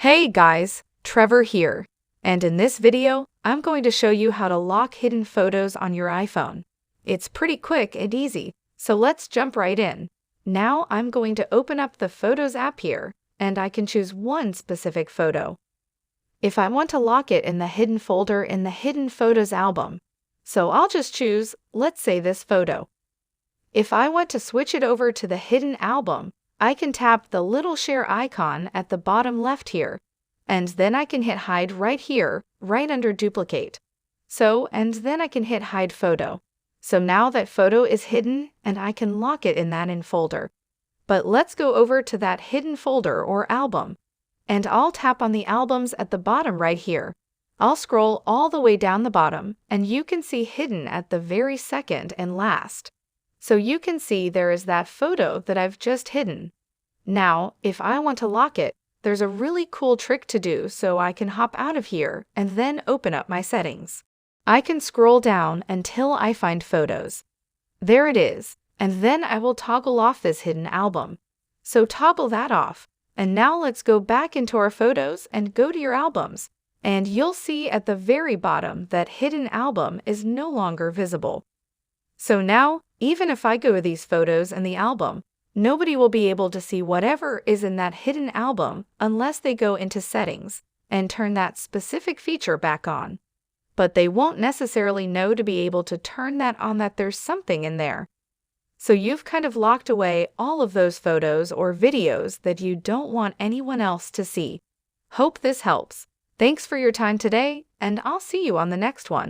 Hey guys, Trevor here, and in this video, I'm going to show you how to lock hidden photos on your iPhone. It's pretty quick and easy, so let's jump right in. Now I'm going to open up the Photos app here, and I can choose one specific photo. If I want to lock it in the hidden folder in the Hidden Photos album, so I'll just choose, let's say this photo. If I want to switch it over to the hidden album, I can tap the little share icon at the bottom left here, and then I can hit hide right here, right under duplicate. And then I can hit hide photo. So now that photo is hidden and I can lock it in that in folder. But let's go over to that hidden folder or album, and I'll tap on the albums at the bottom right here. I'll scroll all the way down the bottom and you can see hidden at the very second and last. So you can see there is that photo that I've just hidden. Now, if I want to lock it, there's a really cool trick to do so I can hop out of here and then open up my settings. I can scroll down until I find photos. There it is, and then I will toggle off this hidden album. So toggle that off, and now let's go back into our photos and go to your albums, and you'll see at the very bottom that hidden album is no longer visible. So now, even if I go to these photos in the album, nobody will be able to see whatever is in that hidden album unless they go into settings and turn that specific feature back on. But they won't necessarily know to be able to turn that on that there's something in there. So you've kind of locked away all of those photos or videos that you don't want anyone else to see. Hope this helps. Thanks for your time today, and I'll see you on the next one.